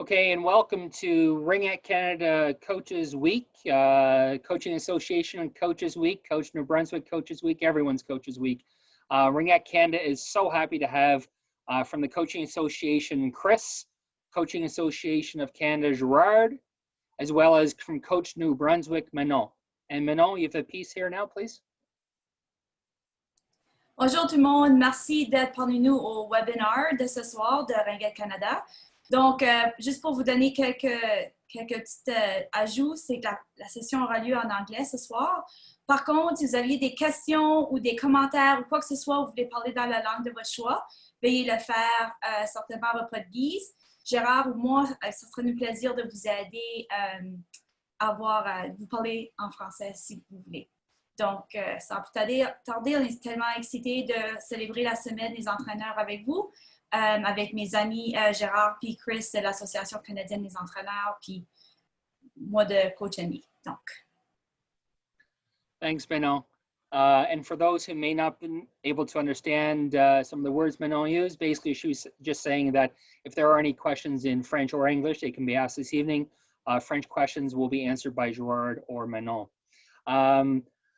Okay, and welcome to Ring at Canada Coaches Week, Coaching Association and Coaches Week, Coach New Brunswick Coaches Week, everyone's Coaches Week. Ring at Canada is so happy to have from the Coaching Association, Chris, Coaching Association of Canada, Gerard, as well as from Coach New Brunswick, Manon. And Manon, you have a piece here now, please. Bonjour tout le monde, merci d'être parmi nous au webinaire de ce soir de Ringuette Canada. Donc, juste pour vous donner quelques petits ajouts, c'est que la session aura lieu en anglais ce soir. Par contre, si vous aviez des questions ou des commentaires ou quoi que ce soit, vous voulez parler dans la langue de votre choix, veuillez le faire certainement à votre guise. Gérard ou moi, ce sera un plaisir de vous aider à vous parler en français si vous voulez. Donc, sans plus tarder, on est tellement excités de célébrer la semaine des entraîneurs avec vous, avec mes amis Gérard puis Chris de l'Association canadienne des entraîneurs, puis moi de Coach Amy. Donc. Thanks, Manon. And for those who may not been able to understand some of the words Manon used, basically she was just saying that if there are any questions in French or English, they can be asked this evening. French questions will be answered by Gerard or Manon.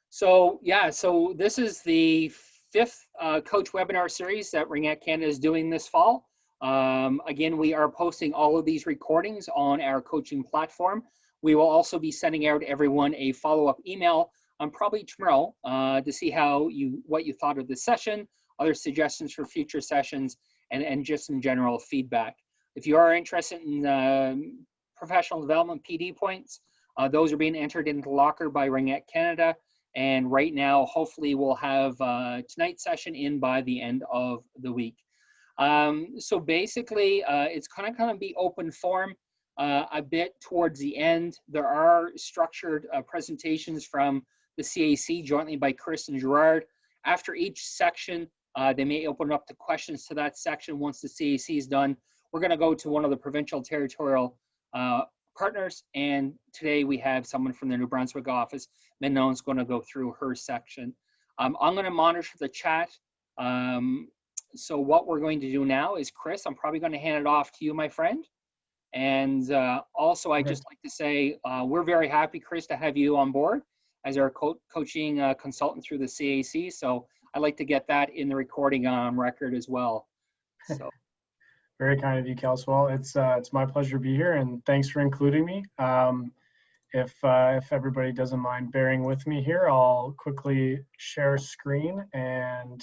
So this is the fifth coach webinar series that Ring at Canada is doing this fall. Again, we are posting all of these recordings on our coaching platform. We will also be sending out everyone a follow-up email probably tomorrow to see what you thought of the session, other suggestions for future sessions, and just in general feedback. If you are interested in professional development PD points, those are being entered into the locker by Ring at Canada. And right now, hopefully we'll have tonight's session in by the end of the week. So basically, it's kind of be open form a bit towards the end. There are structured presentations from the CAC jointly by Chris and Gerard. After each section, they may open up to questions to that section. Once the CAC is done, we're going to go to one of the provincial territorial partners, and today we have someone from the New Brunswick office. Manon's going to go through her section. I'm going to monitor the chat. So what we're going to do now is, Chris, I'm probably going to hand it off to you, my friend. And also, I'd just like to say we're very happy, Chris, to have you on board as our coaching consultant through the CAC. So I'd like to get that in the recording on record as well. So. Very kind of you, Kelswell. It's my pleasure to be here, and thanks for including me. If everybody doesn't mind bearing with me here, I'll quickly share screen, and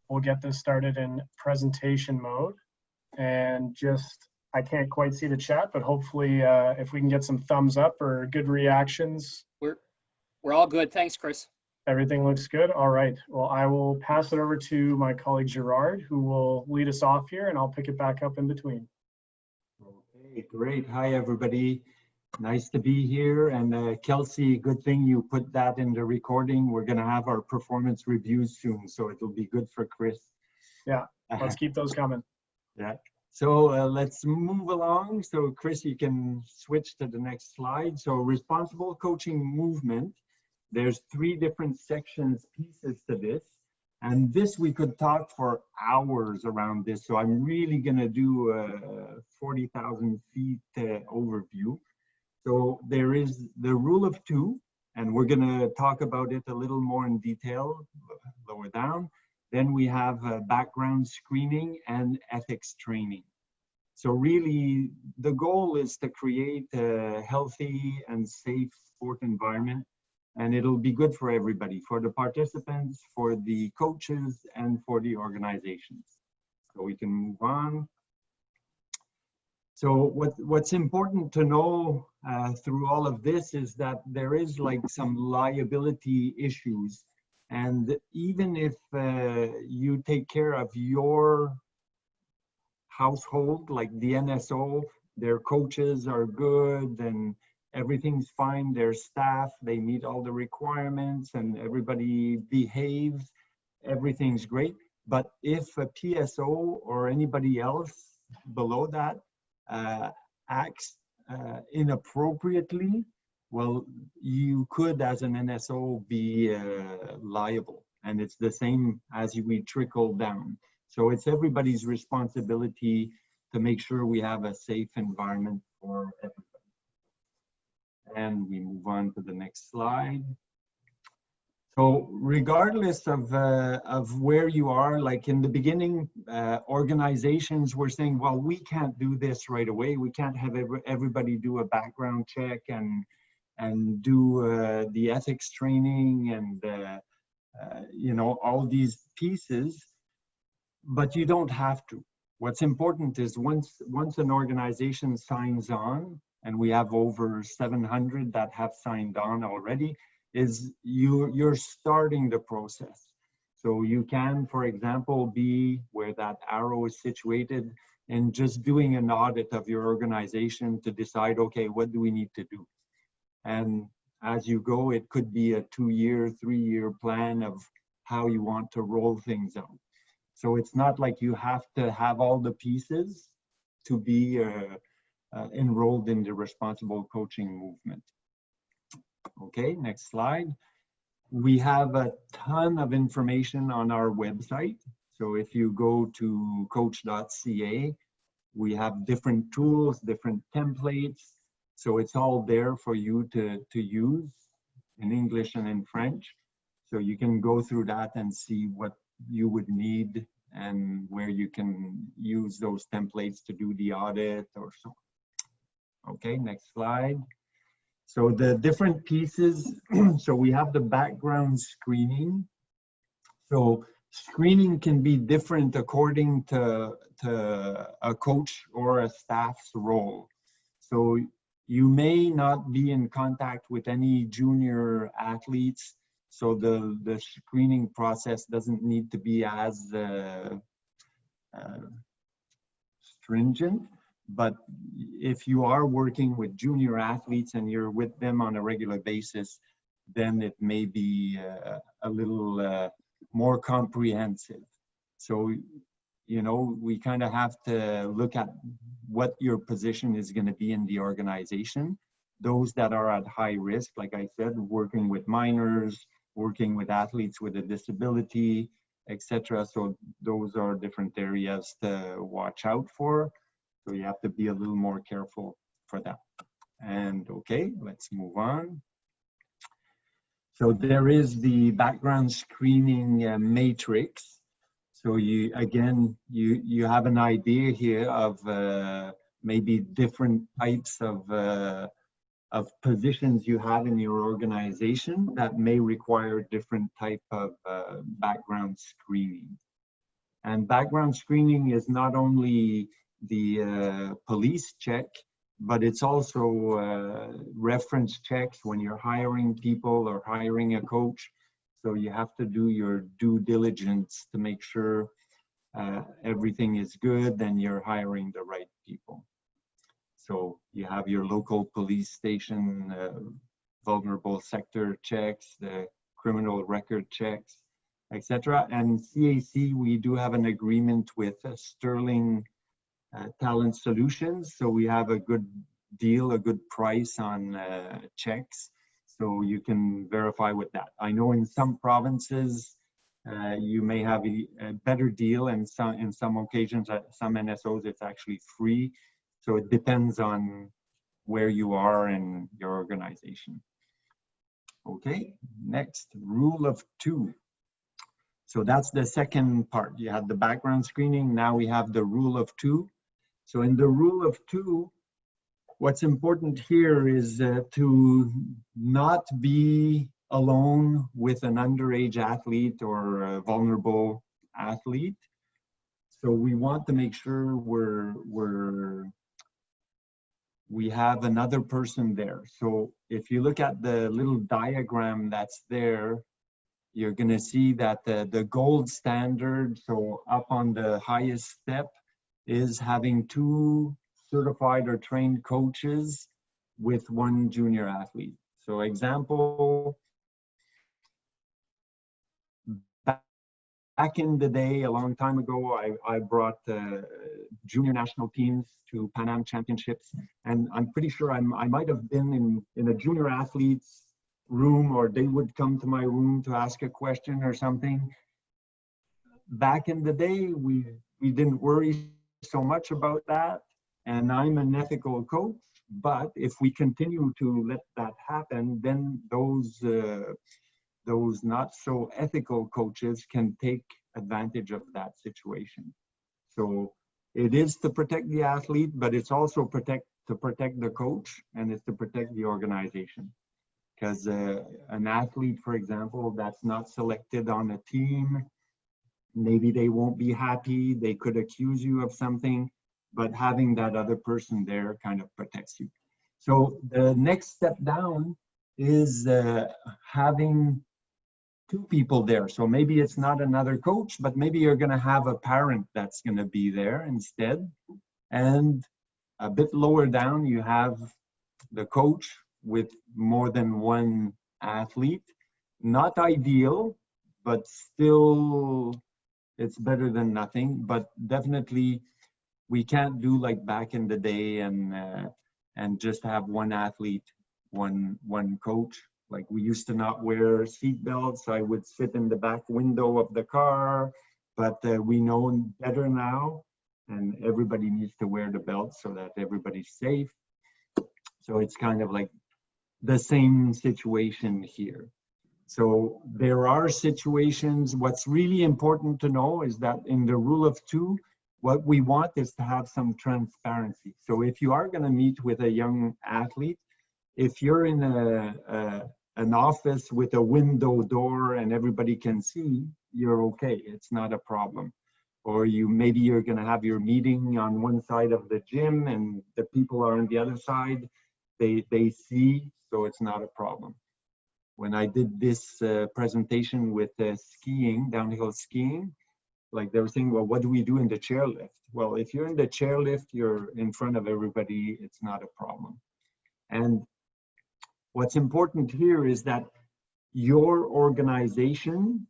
we'll get this started in presentation mode. And I can't quite see the chat, but hopefully if we can get some thumbs up or good reactions. We're all good. Thanks, Chris. Everything looks good. All right. Well, I will pass it over to my colleague Gerard, who will lead us off here, and I'll pick it back up in between. Okay, great. Hi, everybody. Nice to be here. And Kelsey, good thing you put that in the recording. We're going to have our performance reviews soon, so it'll be good for Chris. Yeah, let's keep those coming. Yeah. So let's move along. So Chris, you can switch to the next slide. So responsible coaching movement. There's 3 different pieces to this. And this, we could talk for hours around this. So I'm really gonna do a 40,000 feet overview. So there is the rule of 2, and we're gonna talk about it a little more in detail lower down. Then we have background screening and ethics training. So really, the goal is to create a healthy and safe sport environment. And it'll be good for everybody, for the participants, for the coaches, and for the organizations. So we can move on. So what's important to know through all of this is that there is like some liability issues. And even if you take care of your household, like the NSO, their coaches are good and everything's fine, their staff, they meet all the requirements and everybody behaves, everything's great. But if a PSO or anybody else below that acts inappropriately, well, you could, as an NSO, be liable. And it's the same as we trickle down. So it's everybody's responsibility make sure we have a safe environment for everybody. And we move on to the next slide. So regardless of where you are, like in the beginning, organizations were saying, well, we can't do this right away. We can't have everybody do a background check and do the ethics training and you know, all these pieces, but you don't have to. What's important is once an organization signs on, and we have over 700 that have signed on already, is you're starting the process. So you can, for example, be where that arrow is situated and just doing an audit of your organization to decide, okay, what do we need to do? And as you go, it could be a 2-year, 3-year plan of how you want to roll things out. So it's not like you have to have all the pieces to be enrolled in the responsible coaching movement. Okay, next slide. We have a ton of information on our website. So if you go to coach.ca, we have different tools, different templates. So it's all there for you to use in English and in French. So you can go through that and see what you would need and where you can use those templates to do the audit or so. Okay, next slide. So the different pieces, so we have the background screening. So screening can be different according to a coach or a staff's role. So you may not be in contact with any junior athletes, so the screening process doesn't need to be as stringent. But if you are working with junior athletes and you're with them on a regular basis, then it may be a little more comprehensive. So, you know, we kind of have to look at what your position is going to be in the organization. Those that are at high risk, like I said, working with minors, working with athletes with a disability, etc. So those are different areas to watch out for. So you have to be a little more careful for that. And okay, let's move on. So there is the background screening matrix. So you, again, you have an idea here of maybe different types of positions you have in your organization that may require different type of background screening. And background screening is not only the police check, but it's also reference checks when you're hiring people or hiring a coach. So you have to do your due diligence to make sure everything is good and you're hiring the right people. So you have your local police station, vulnerable sector checks, the criminal record checks, etc. And CAC, we do have an agreement with Sterling Talent Solutions. So we have a good deal, a good price on checks. So you can verify with that. I know in some provinces, you may have a better deal, and in some occasions, some NSOs, it's actually free. So it depends on where you are in your organization. Okay, next, rule of 2. So that's the second part. You had the background screening, now we have the rule of 2. So in the rule of 2, what's important here is to not be alone with an underage athlete or a vulnerable athlete. So we want to make sure we have another person there. So if you look at the little diagram that's there, you're going to see that the gold standard, so up on the highest step, is having 2 certified or trained coaches with 1 junior athlete. So example, back in the day, a long time ago, I brought junior national teams to Pan Am Championships, and I'm pretty sure I might have been in a junior athlete's room, or they would come to my room to ask a question or something. Back in the day, we didn't worry so much about that, and I'm an ethical coach. But if we continue to let that happen, then those not so ethical coaches can take advantage of that situation. So it is to protect the athlete, but it's also to protect the coach, and it's to protect the organization. Because an athlete, for example, that's not selected on a team, maybe they won't be happy, they could accuse you of something, but having that other person there kind of protects you. So the next step down is having two people there. So maybe it's not another coach, but maybe you're going to have a parent that's going to be there instead. And a bit lower down, you have the coach with more than one athlete. Not ideal, but still it's better than nothing. But definitely we can't do like back in the day and just have one athlete, one coach. Like we used to not wear seat belts. I would sit in the back window of the car, but we know better now, and everybody needs to wear the belt so that everybody's safe. So it's kind of like the same situation here. So there are situations, what's really important to know is that in the rule of two, what we want is to have some transparency. So if you are going to meet with a young athlete, if you're in an office with a window door and everybody can see, you're okay. It's not a problem. Or maybe you're going to have your meeting on one side of the gym and the people are on the other side. They see, so it's not a problem. When I did this presentation with skiing, downhill skiing, like they were saying, well, what do we do in the chairlift? Well, if you're in the chairlift, you're in front of everybody, it's not a problem. And what's important here is that your organization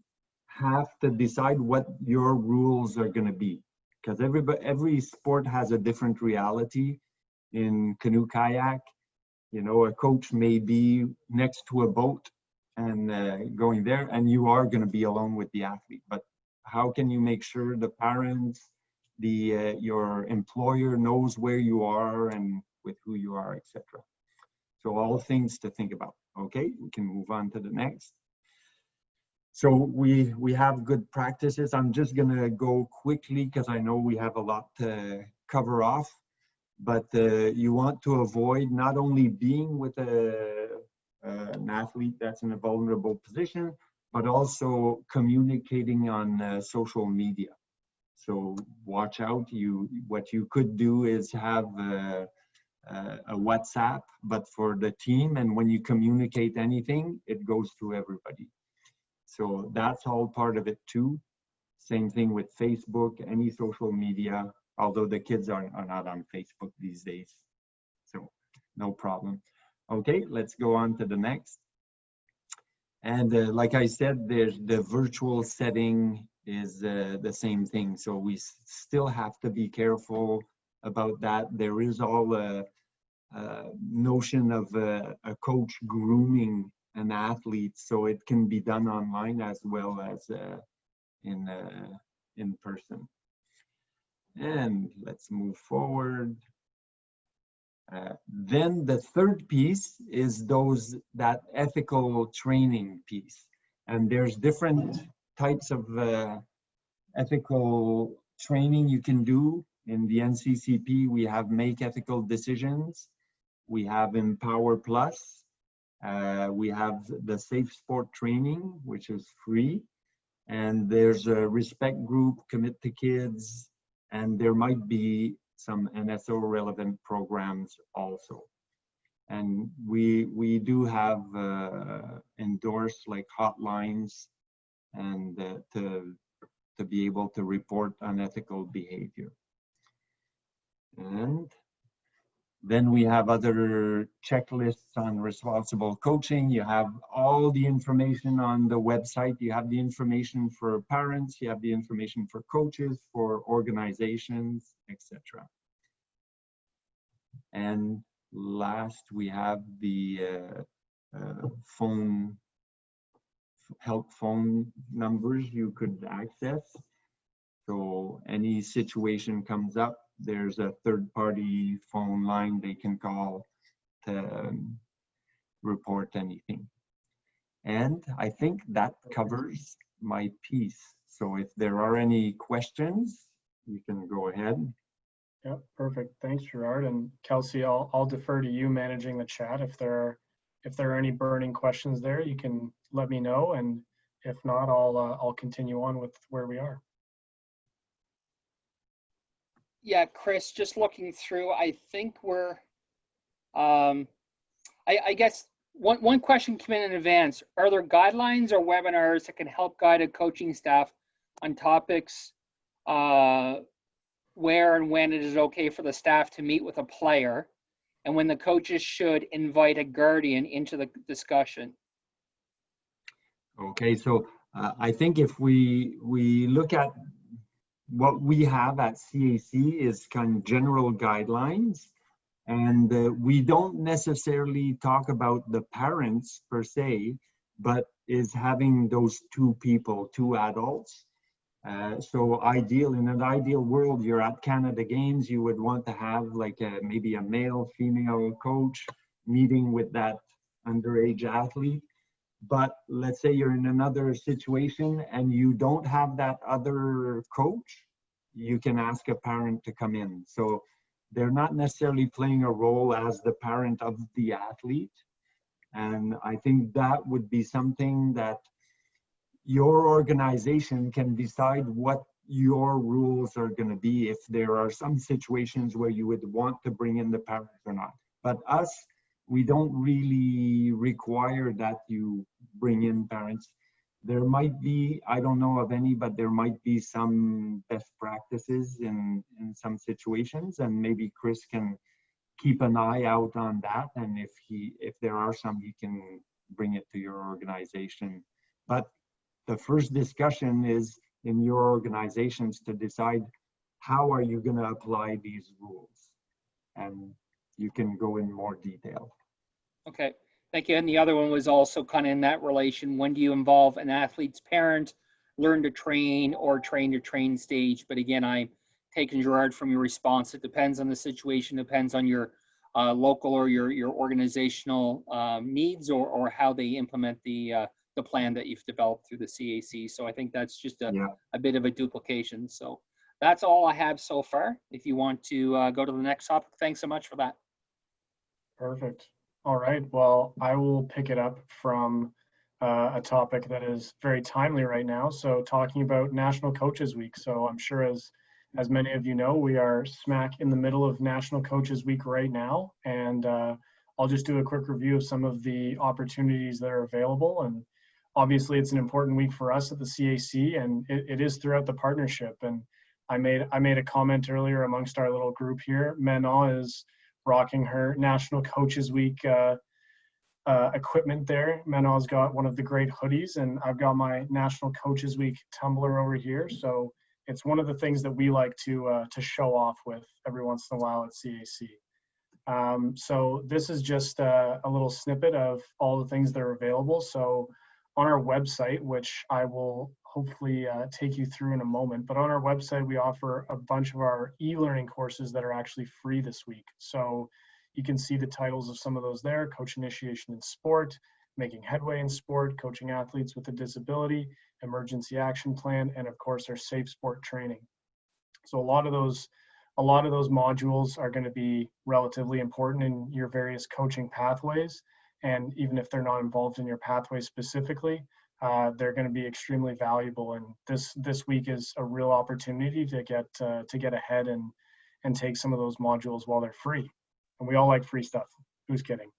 have to decide what your rules are going to be, because every sport has a different reality. In canoe kayak, you know, a coach may be next to a boat and going there, and you are going to be alone with the athlete. But how can you make sure the parents, your employer knows where you are and with who you are, etc. So all things to think about. Okay, we can move on to the next. So we have good practices. I'm just gonna go quickly because I know we have a lot to cover off, but you want to avoid not only being with an athlete that's in a vulnerable position, but also communicating on social media. So watch out. What you could do is have a WhatsApp, but for the team, and when you communicate anything, it goes to everybody. So that's all part of it too. Same thing with Facebook, any social media, although the kids are not on Facebook these days. So no problem. Okay, let's go on to the next. And like I said, there's the virtual setting is the same thing. So we still have to be careful about that. There is all a notion of a coach grooming an athlete, so it can be done online as well as in person. And let's move forward. Then the third piece is that ethical training piece, and there's different types of ethical training you can do. In the NCCP, we have Make Ethical Decisions, we have Empower Plus, we have the Safe Sport Training, which is free, and there's a Respect Group, Commit to Kids, and there might be some NSO relevant programs also. And we do have endorsed like hotlines and to be able to report unethical behavior. And then we have other checklists on responsible coaching. You have all the information on the website. You have the information for parents, you have the information for coaches, for organizations, etc. And last, we have the help phone numbers you could access. So any situation comes up, there's a third-party phone line they can call to report anything. And I think that covers my piece. So if there are any questions, you can go ahead. Yeah, perfect. Thanks, Gerard. And Kelsey, I'll defer to you managing the chat. If there are any burning questions there, you can let me know. And if not, I'll continue on with where we are. Yeah, Chris, just looking through, I think we're, I guess one question came in advance. Are there guidelines or webinars that can help guide a coaching staff on topics where and when it is okay for the staff to meet with a player, and when the coaches should invite a guardian into the discussion? Okay, so I think if we look at what we have at CAC is kind of general guidelines, and we don't necessarily talk about the parents per se, but is having those two people, two adults. So in an ideal world, you're at Canada Games, you would want to have like maybe a male, female coach meeting with that underage athlete. But let's say you're in another situation and you don't have that other coach, you can ask a parent to come in. So they're not necessarily playing a role as the parent of the athlete. And I think that would be something that your organization can decide what your rules are going to be, if there are some situations where you would want to bring in the parents or not. But us, we don't really require that you bring in parents. There might be, I don't know of any, but there might be some best practices in some situations, and maybe Chris can keep an eye out on that. And if there are some, he can bring it to your organization. But the first discussion is in your organizations to decide how are you going to apply these rules, and you can go in more detail. Okay, thank you. And the other one was also kind of in that relation. When do you involve an athlete's parent, learn to train, or train to train stage? But again, I'm taking, Gerard, from your response. It depends on the situation, depends on your local or your organizational needs, or how they implement the plan that you've developed through the CAC. So I think that's just a bit of a duplication. So that's all I have so far. If you want to go to the next topic, thanks so much for that. Perfect. All right. Well, I will pick it up from a topic that is very timely right now. So talking about National Coaches Week. So I'm sure as many of you know, we are smack in the middle of National Coaches Week right now. And I'll just do a quick review of some of the opportunities that are available. And obviously it's an important week for us at the CAC, and it is throughout the partnership. And I made a comment earlier amongst our little group here. Manon is rocking her National Coaches Week equipment there. Manon's got one of the great hoodies, and I've got my National Coaches Week tumbler over here. So it's one of the things that we like to show off with every once in a while at CAC. So this is just a little snippet of all the things that are available. So on our website, which I will hopefully take you through in a moment, but on our website, we offer a bunch of our e-learning courses that are actually free this week. So you can see the titles of some of those there: Coach Initiation in Sport, Making Headway in Sport, Coaching Athletes with a Disability, Emergency Action Plan, and of course our Safe Sport Training. So a lot of those modules are going to be relatively important in your various coaching pathways. And even if they're not involved in your pathway specifically, they're going to be extremely valuable. And this week is a real opportunity to get ahead and take some of those modules while they're free. And we all like free stuff. Who's kidding?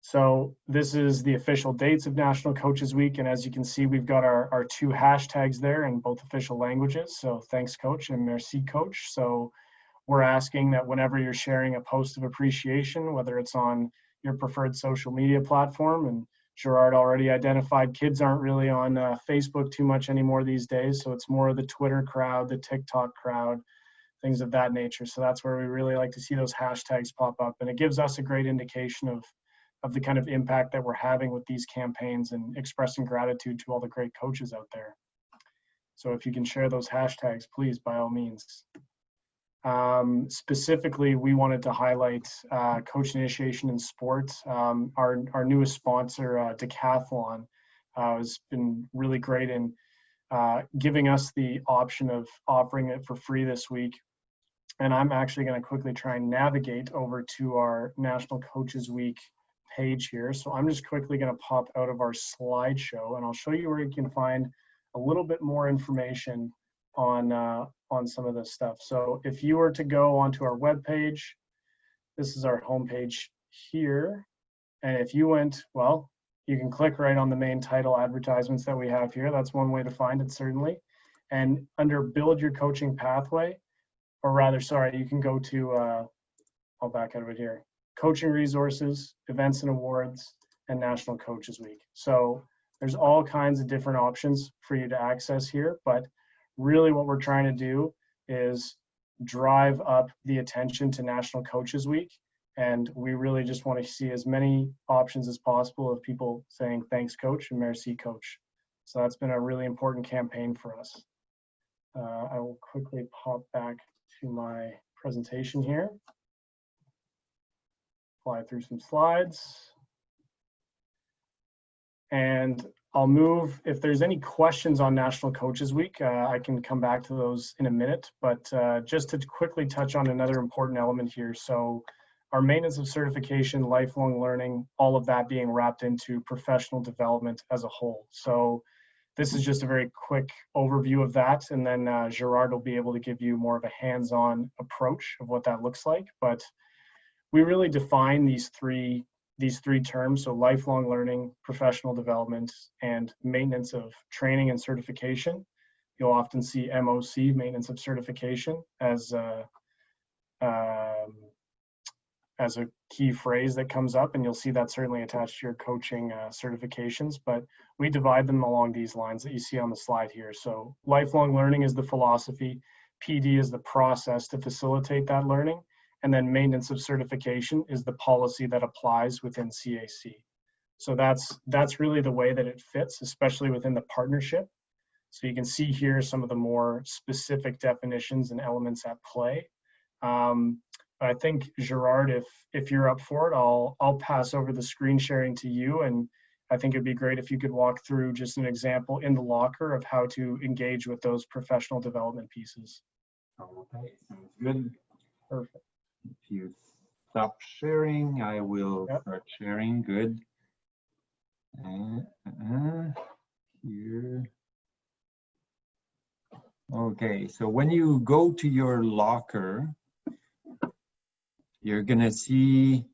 So this is the official dates of National Coaches Week. And as you can see, we've got our two hashtags there in both official languages. So thanks, Coach, and merci, Coach. So we're asking that whenever you're sharing a post of appreciation, whether it's on your preferred social media platform, and Gerard already identified kids aren't really on Facebook too much anymore these days, so it's more of the Twitter crowd, the TikTok crowd, things of that nature. So that's where we really like to see those hashtags pop up, and it gives us a great indication of the kind of impact that we're having with these campaigns and expressing gratitude to all the great coaches out there. So if you can share those hashtags, please, by all means. Specifically, we wanted to highlight coach initiation in sports. Our newest sponsor, Decathlon, has been really great in giving us the option of offering it for free this week. And I'm actually going to quickly try and navigate over to our National Coaches Week page here. So I'm just quickly going to pop out of our slideshow, and I'll show you where you can find a little bit more information on some of this stuff. So if you were to go onto our webpage, this is our homepage here. And if you went, well, you can click right on the main title advertisements that we have here. That's one way to find it, certainly. And under Build Your Coaching Pathway, or rather, sorry, you can go to, I'll back out of it here, Coaching Resources, Events and Awards, and National Coaches Week. So there's all kinds of different options for you to access here, but really what we're trying to do is drive up the attention to National Coaches Week. And we really just want to see as many options as possible of people saying, thanks, coach, and merci, coach. So that's been a really important campaign for us. I will quickly pop back to my presentation here. Fly through some slides. And I'll move, if there's any questions on National Coaches Week, I can come back to those in a minute, but just to quickly touch on another important element here. So our maintenance of certification, lifelong learning, all of that being wrapped into professional development as a whole. So this is just a very quick overview of that. And then Gerard will be able to give you more of a hands-on approach of what that looks like. But we really define these three terms, so lifelong learning, professional development, and maintenance of training and certification. You'll often see MOC, maintenance of certification, as a key phrase that comes up, and you'll see that certainly attached to your coaching certifications, but we divide them along these lines that you see on the slide here. So lifelong learning is the philosophy, PD is the process to facilitate that learning, and then maintenance of certification is the policy that applies within CAC. So that's really the way that it fits, especially within the partnership. So you can see here some of the more specific definitions and elements at play. I think, Gerard, if you're up for it, I'll pass over the screen sharing to you, and I think it'd be great if you could walk through just an example in the locker of how to engage with those professional development pieces. Okay, sounds good. Perfect. If you stop sharing, I will start sharing. Good. Here. Okay, so when you go to your locker, you're going to see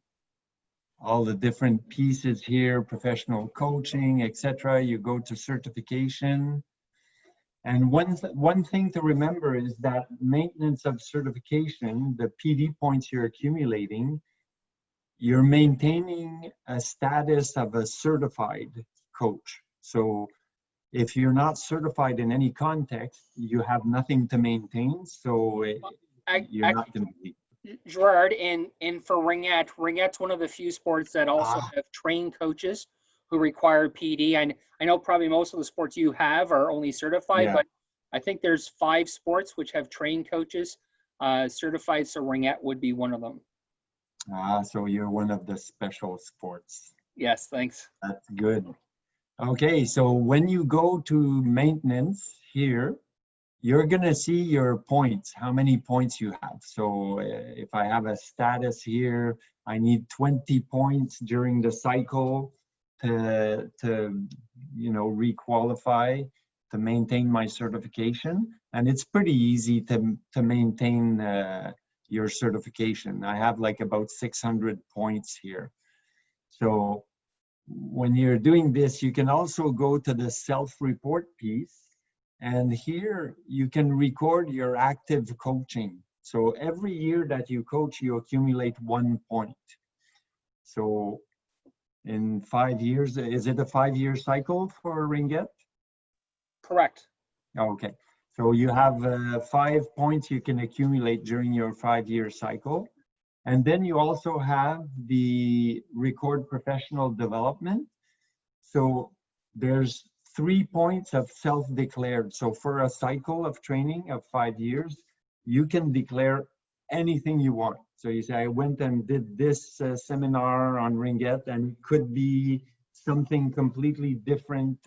all the different pieces here, professional coaching, etc. You go to certification. And one thing to remember is that maintenance of certification, the PD points you're accumulating, you're maintaining a status of a certified coach. So if you're not certified in any context, you have nothing to maintain. So you're not going to be. Gerard, and for Ringette's one of the few sports that also have trained coaches who require PD. I know probably most of the sports you have are only certified, but I think there's 5 sports which have trained coaches certified, so Ringette would be one of them. So you're one of the special sports. Yes, thanks. That's good. Okay, so when you go to maintenance here, you're going to see your points, how many points you have. So if I have a status here, I need 20 points during the cycle to requalify, to maintain my certification. And it's pretty easy to maintain your certification. I have like about 600 points here. So when you're doing this, you can also go to the self-report piece. And here you can record your active coaching. So every year that you coach, you accumulate 1 point. So in 5 years, is it a 5-year cycle for Ringette? Correct. Okay. So you have 5 points you can accumulate during your 5-year cycle. And then you also have the record professional development. So there's 3 points of self-declared. So for a cycle of training of 5 years, you can declare anything you want. So you say, I went and did this seminar on ringette, and it could be something completely different.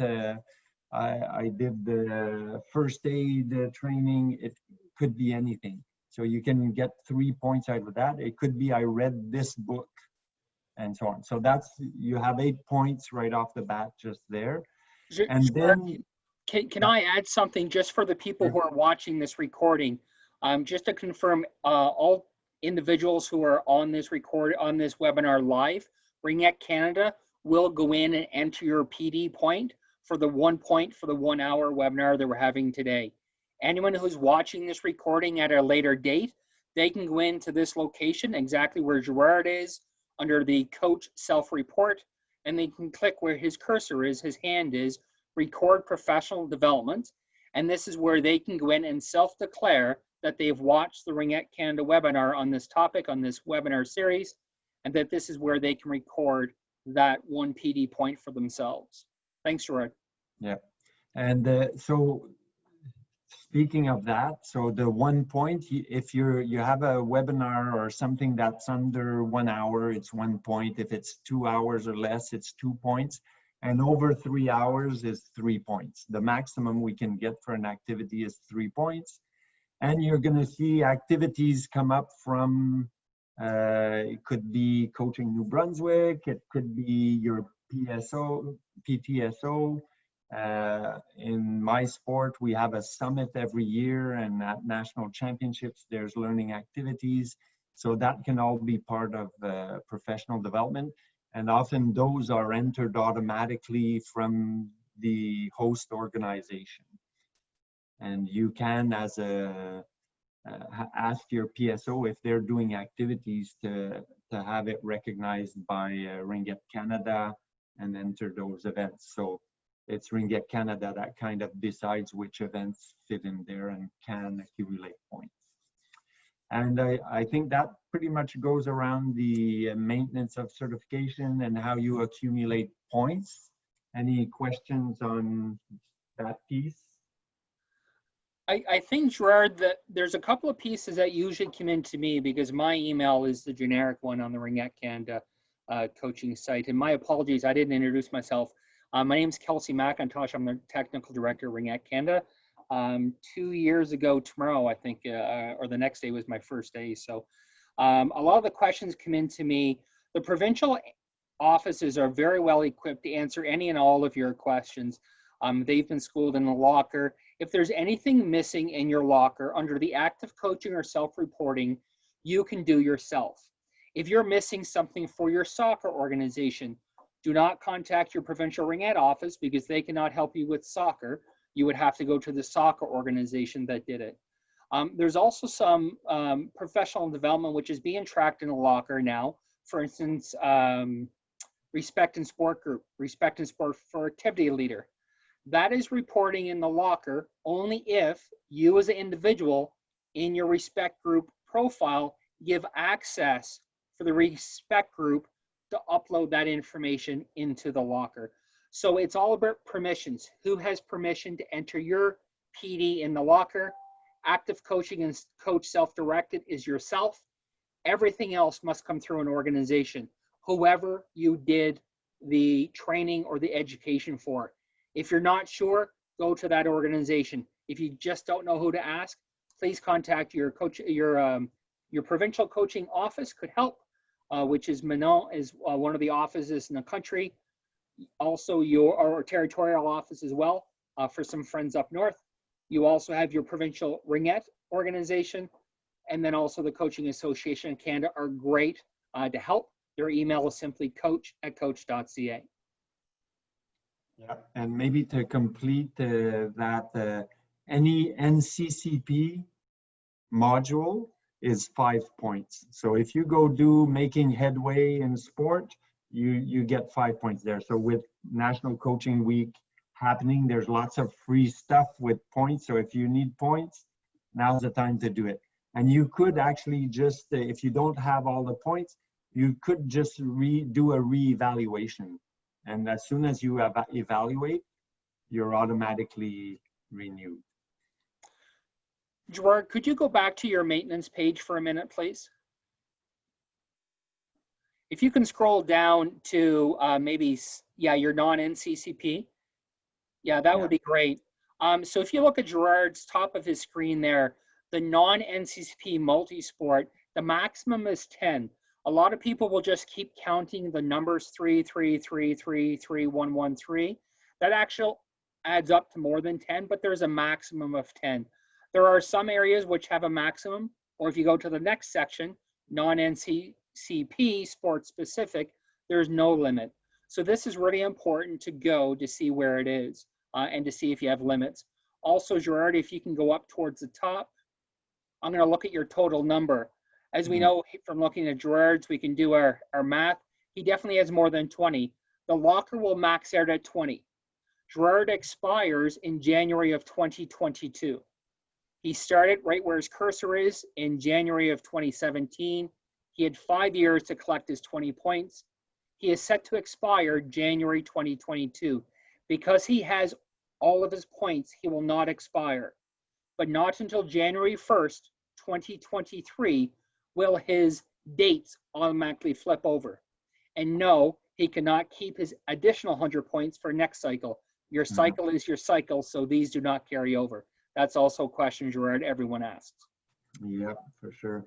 I did the first aid training. It could be anything. So you can get 3 points out of that. It could be, I read this book, and so on. So that's, you have 8 points right off the bat just there. And then, can I add something just for the people who are watching this recording? Just to confirm, all individuals who are on this webinar live, Ringette Canada will go in and enter your PD point for the 1 point for the 1 hour webinar that we're having today. Anyone who's watching this recording at a later date, they can go into this location exactly where Gerard is under the coach self-report, and they can click where his cursor is, his hand is, record professional development. And this is where they can go in and self-declare that they've watched the Ringette Canada webinar on this topic, on this webinar series, and that this is where they can record that 1 PD point for themselves. Thanks, Gerard. Yeah, and so speaking of that, so the 1 point, if you have a webinar or something that's under 1 hour, it's 1 point. If it's 2 hours or less, it's 2 points. And over 3 hours is 3 points. The maximum we can get for an activity is 3 points. And you're going to see activities come up from, it could be Coaching New Brunswick, it could be your PTSO. In my sport, we have a summit every year, and at national championships, there's learning activities. So that can all be part of professional development. And often those are entered automatically from the host organization. And you can, as ask your PSO if they're doing activities to have it recognized by Ringette Canada and enter those events. So it's Ringette Canada that kind of decides which events fit in there and can accumulate points. And I think that pretty much goes around the maintenance of certification and how you accumulate points. Any questions on that piece? I think, Gerard, that there's a couple of pieces that usually come in to me because my email is the generic one on the Ringette Canada coaching site. And my apologies, I didn't introduce myself. My name is Kelsey McIntosh. I'm the technical director of Ringette Canada. 2 years ago tomorrow, I think, or the next day was my first day. So a lot of the questions come in to me. The provincial offices are very well equipped to answer any and all of your questions. They've been schooled in the locker. If there's anything missing in your locker under the active coaching or self-reporting, you can do yourself. If you're missing something for your soccer organization, do not contact your provincial Ringette office because they cannot help you with soccer. You would have to go to the soccer organization that did it. There's also some professional development which is being tracked in the locker now. For instance, Respect in Sport Group, Respect in Sport for Activity Leader. That is reporting in the locker only if you as an individual in your Respect Group profile give access for the Respect Group to upload that information into the locker. So it's all about permissions. Who has permission to enter your PD in the locker? Active coaching and coach self-directed is yourself. Everything else must come through an organization, whoever you did the training or the education for. If you're not sure, go to that organization. If you just don't know who to ask, please contact your coach. Your provincial coaching office could help, which is Manon is one of the offices in the country. Also, your territorial office as well for some friends up north. You also have your provincial Ringette organization, and then also the Coaching Association in Canada are great to help. Their email is simply coach@coach.ca. Yeah, and maybe to complete that, any NCCP module is 5 points. So if you go do making headway in sport, you get 5 points there. So with National Coaching Week happening, there's lots of free stuff with points. So if you need points, now's the time to do it. And you could actually just, if you don't have all the points, you could just do a reevaluation. And as soon as you evaluate, you're automatically renewed. Gerard, could you go back to your maintenance page for a minute, please? If you can scroll down to maybe, yeah, your non-NCCP. Yeah, that would be great. So if you look at Gerard's top of his screen there, the non-NCCP multi-sport, the maximum is 10. A lot of people will just keep counting the numbers 3, 3, 3, 3, 3, 1, 1, 3. That actually adds up to more than 10, but there's a maximum of 10. There are some areas which have a maximum, or if you go to the next section, non-NCCP, sport specific, there's no limit. So this is really important to go to see where it is and to see if you have limits. Also, Gerard, if you can go up towards the top, I'm going to look at your total number. As we know from looking at Gerard's, we can do our math. He definitely has more than 20. The locker will max out at 20. Gerard expires in January of 2022. He started right where his cursor is in January of 2017. He had 5 years to collect his 20 points. He is set to expire January 2022. Because he has all of his points, he will not expire. But not until January 1st, 2023, will his dates automatically flip over. And no, he cannot keep his additional 100 points for next cycle. Your cycle is your cycle, so these do not carry over. That's also a question, Gerard, everyone asks. Yep, for sure.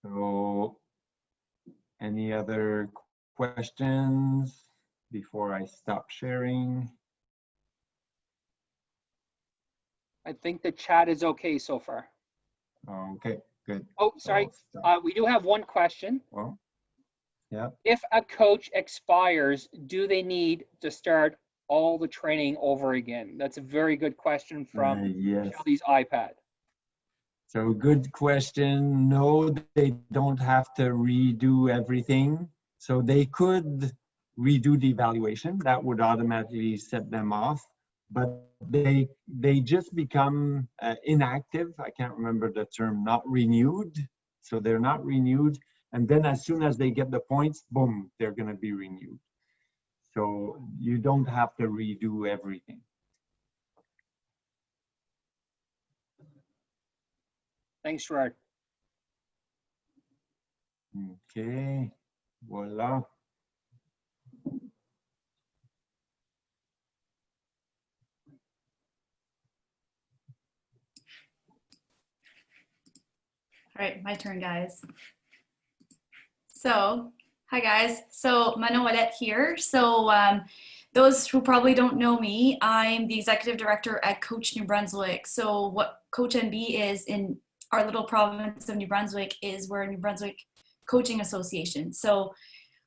So, any other questions before I stop sharing? I think the chat is okay so far. Okay, good. Oh, sorry. We do have one question. Well, yeah. If a coach expires, do they need to start all the training over again? That's a very good question from Yes. Shelly's iPad. So good question. No, they don't have to redo everything. So they could redo the evaluation. That would automatically set them off. But they just become inactive. I can't remember the term, not renewed. So they're not renewed. And then as soon as they get the points, boom, they're going to be renewed. So you don't have to redo everything. Thanks, Gerard. Okay, voila. All right, my turn, guys. So, hi guys. So, Manon Ouellette here. So, those who probably don't know me, I'm the executive director at Coach New Brunswick. So, what Coach NB is in our little province of New Brunswick is we're a New Brunswick Coaching Association. So,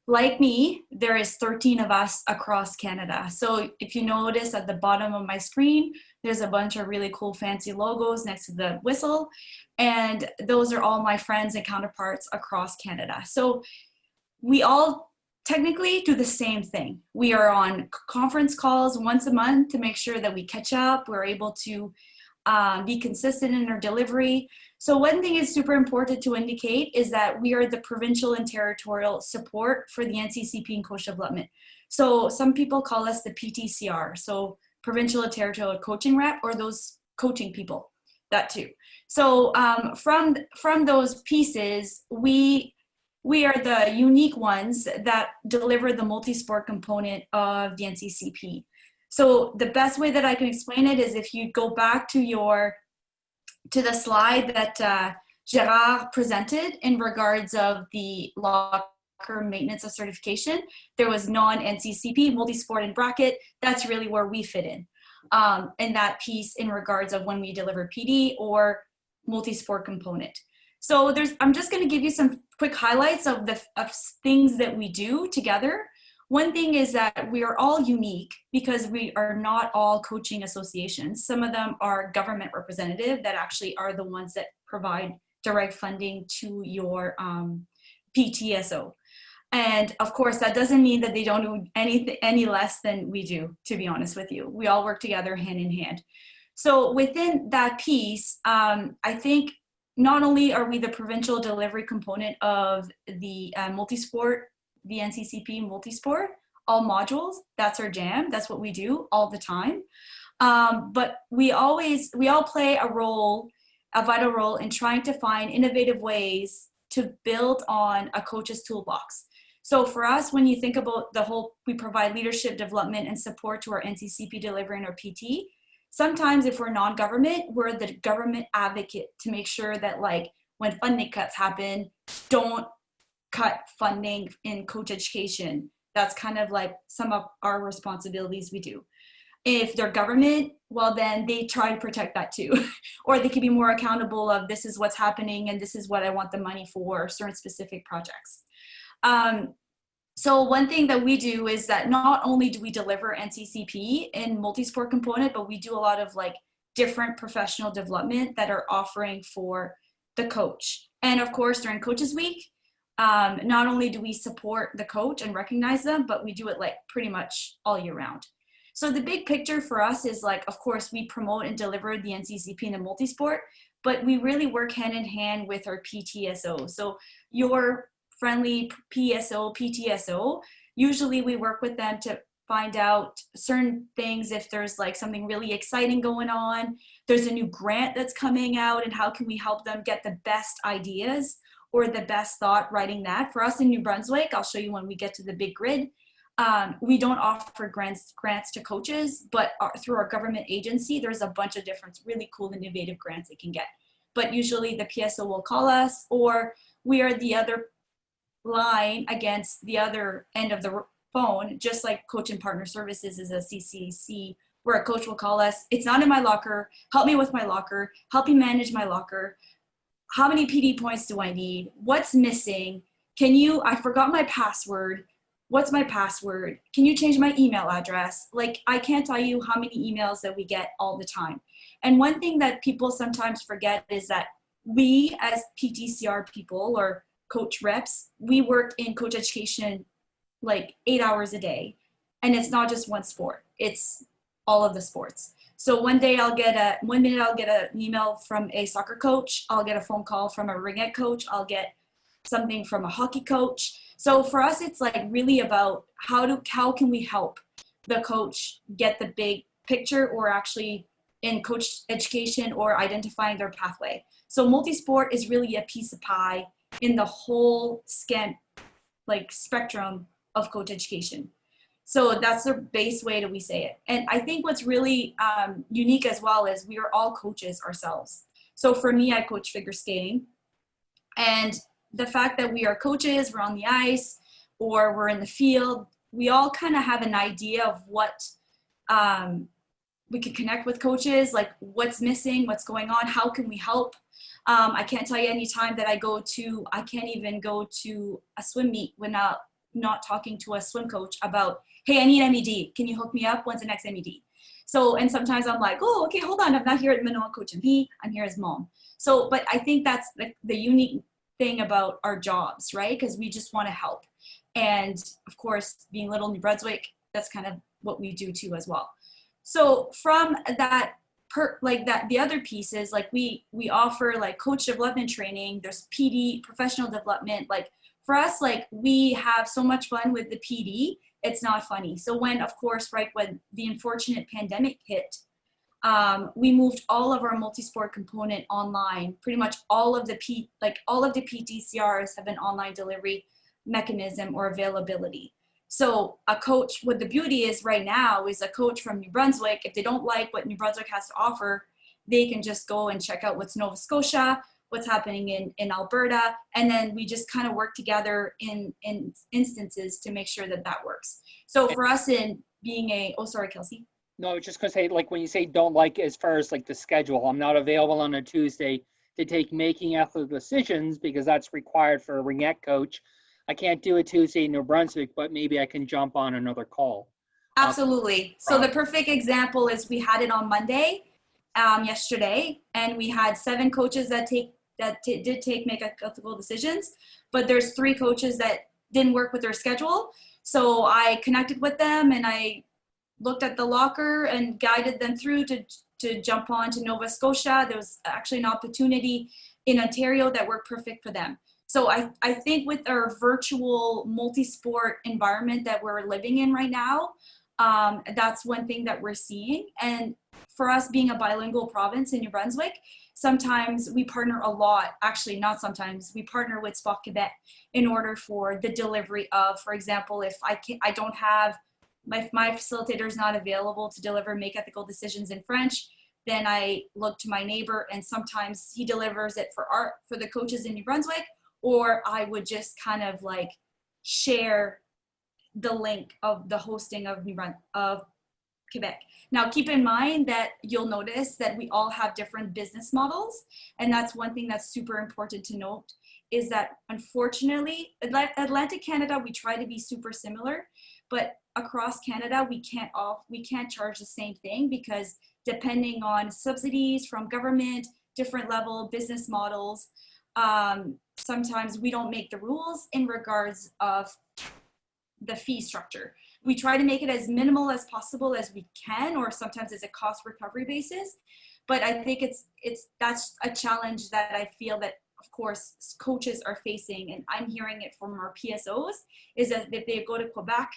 like me, there is 13 of us across Canada. So if you notice at the bottom of my screen, there's a bunch of really cool fancy logos next to the whistle. And those are all my friends and counterparts across Canada. So we all technically do the same thing. We are on conference calls once a month to make sure that we catch up. We're able to be consistent in our delivery. So one thing is super important to indicate is that we are the provincial and territorial support for the NCCP and coach development. So some people call us the PTCR, so provincial and territorial coaching rep, or those coaching people, that too. So from those pieces, we are the unique ones that deliver the multi-sport component of the NCCP. So the best way that I can explain it is if you go back to the slide that Gerard presented in regards of the locker maintenance of certification, there was non-NCCP, multi-sport in bracket. That's really where we fit in that piece in regards of when we deliver PD or multi-sport component. So I'm just going to give you some quick highlights of things that we do together. One thing is that we are all unique because we are not all coaching associations. Some of them are government representative that actually are the ones that provide direct funding to your PTSO. And of course, that doesn't mean that they don't do any less than we do, to be honest with you. We all work together hand in hand. So within that piece, I think not only are we the provincial delivery component of the multi-sport the NCCP multisport, all modules. That's our jam. That's what we do all the time. But we all play a vital role in trying to find innovative ways to build on a coach's toolbox. So for us, when you think about we provide leadership development and support to our NCCP delivery and our PT. Sometimes if we're non-government, we're the government advocate to make sure that like when funding cuts happen, don't cut funding in coach education. That's kind of like some of our responsibilities we do. If they're government, well, then they try to protect that too. Or they can be more accountable of this is what's happening and this is what I want the money for certain specific projects. So one thing that we do is that not only do we deliver NCCP in multi-sport component, but we do a lot of like different professional development that are offering for the coach. And of course, during Coaches Week, not only do we support the coach and recognize them, but we do it like pretty much all year round. So the big picture for us is like, of course, we promote and deliver the NCCP in the multi-sport, but we really work hand in hand with our PTSO. So your friendly PSO, PTSO, usually we work with them to find out certain things if there's like something really exciting going on, there's a new grant that's coming out, and how can we help them get the best ideas or the best thought writing that. For us in New Brunswick, I'll show you when we get to the big grid, we don't offer grants to coaches, but through our government agency, there's a bunch of different really cool innovative grants they can get. But usually the PSO will call us, or we are the other line against the other end of the phone, just like Coach and Partner Services is a CCC, where a coach will call us, it's not in my locker, help me with my locker, help me manage my locker, how many PD points do I need, what's missing, I forgot my password, what's my password, can you change my email address? Like, I can't tell you how many emails that we get all the time. And one thing that people sometimes forget is that we as PTCR people or coach reps, we work in coach education like 8 hours a day. And it's not just one sport, it's all of the sports. So one minute I'll get an email from a soccer coach, I'll get a phone call from a ringette coach, I'll get something from a hockey coach. So for us, it's like really about how can we help the coach get the big picture, or actually in coach education or identifying their pathway. So multi-sport is really a piece of pie in the whole spectrum of coach education. So that's the base way that we say it. And I think what's really unique as well is we are all coaches ourselves. So for me, I coach figure skating. And the fact that we are coaches, we're on the ice, or we're in the field, we all kind of have an idea of what we could connect with coaches, like what's missing, what's going on, how can we help? I can't tell you any time that I can't even go to a swim meet without not talking to a swim coach about, hey, I need MED. Can you hook me up? When's the next MED? So, and sometimes I'm like, oh, okay, hold on. I'm not here at Manoa Coach MP. I'm here as mom. So, but I think that's the unique thing about our jobs, right? Because we just want to help. And of course, being Little New Brunswick, that's kind of what we do too as well. So from that, the other pieces, like we offer like coach development training, there's PD, professional development. Like for us, like we have so much fun with the PD, it's not funny. So when the unfortunate pandemic hit, we moved all of our multi-sport component online. Pretty much all of the PTCRs have an online delivery mechanism or availability. So a coach, what the beauty is right now is a coach from New Brunswick, if they don't like what New Brunswick has to offer, they can just go and check out what's Nova Scotia, what's happening in Alberta, and then we just kind of work together in instances to make sure that that works. So for us in being sorry, Kelsey. No, I was just gonna say, like when you say don't like, as far as like the schedule, I'm not available on a Tuesday to take making athletic decisions because that's required for a ringette coach. I can't do a Tuesday in New Brunswick, but maybe I can jump on another call. Absolutely. So the perfect example is we had it on Monday, yesterday, and we had 7 coaches that did make ethical decisions, but there's 3 coaches that didn't work with their schedule. So I connected with them and I looked at the locker and guided them through to jump on to Nova Scotia. There was actually an opportunity in Ontario that worked perfect for them. So I think with our virtual multi-sport environment that we're living in right now, that's one thing that we're seeing. And for us being a bilingual province in New Brunswick, sometimes we partner a lot, actually not sometimes, we partner with Sport Québec in order for the delivery of, for example, if I don't have, my facilitator is not available to deliver make ethical decisions in French, then I look to my neighbor and sometimes he delivers it for the coaches in New Brunswick, or I would just kind of like share the link of the hosting of Quebec. Now, keep in mind that you'll notice that we all have different business models. And that's one thing that's super important to note is that unfortunately, Atlantic Canada, we try to be super similar, but across Canada, we can't charge the same thing because depending on subsidies from government, different level business models, sometimes we don't make the rules in regards of the fee structure. We try to make it as minimal as possible as we can, or sometimes as a cost recovery basis. But I think that's a challenge that I feel that, of course, coaches are facing, and I'm hearing it from our PSOs, is that if they go to Quebec,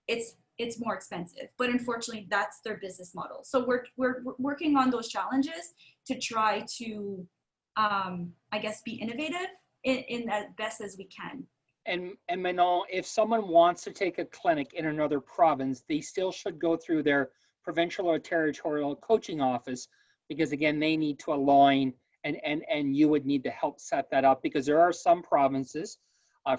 it's more expensive. But unfortunately, that's their business model. So we're working on those challenges to try to, I guess, be innovative in as best as we can. And Manon, if someone wants to take a clinic in another province, they still should go through their provincial or territorial coaching office, because again, they need to align and you would need to help set that up, because there are some provinces,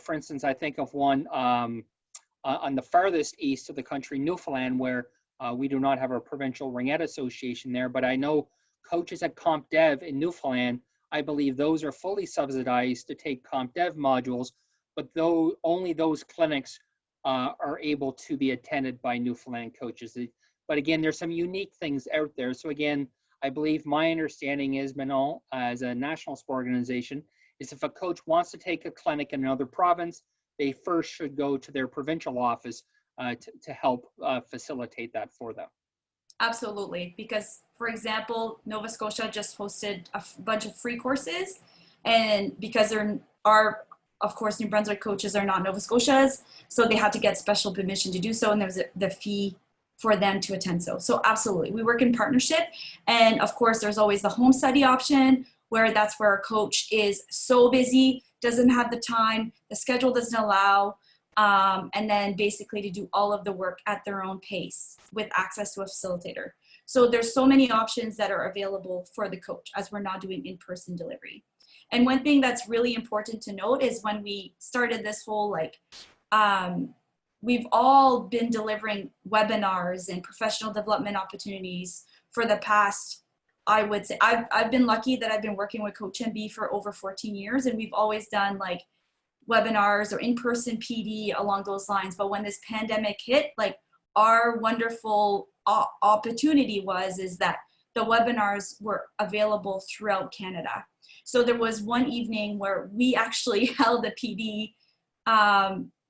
for instance, I think of one on the farthest east of the country, Newfoundland, where we do not have a provincial ringette association there, but I know coaches at Comp Dev in Newfoundland, I believe those are fully subsidized to take Comp Dev modules, but though only those clinics are able to be attended by Newfoundland coaches. But again, there's some unique things out there. So again, I believe my understanding is, Manon, as a national sport organization, is if a coach wants to take a clinic in another province, they first should go to their provincial office to help facilitate that for them. Absolutely, because for example, Nova Scotia just hosted a bunch of free courses, and because there are, of course, New Brunswick coaches are not Nova Scotia's, so they had to get special permission to do so, and there was the fee for them to attend. So absolutely, we work in partnership, and of course, there's always the home study option, where that's where a coach is so busy, doesn't have the time, the schedule doesn't allow, and then basically to do all of the work at their own pace with access to a facilitator. So there's so many options that are available for the coach as we're not doing in-person delivery. And one thing that's really important to note is when we started this whole, we've all been delivering webinars and professional development opportunities for the past, I would say, I've been lucky that I've been working with Coach MB for over 14 years, and we've always done like webinars or in-person PD along those lines. But when this pandemic hit, like our wonderful opportunity is that the webinars were available throughout Canada. So there was one evening where we actually held a PD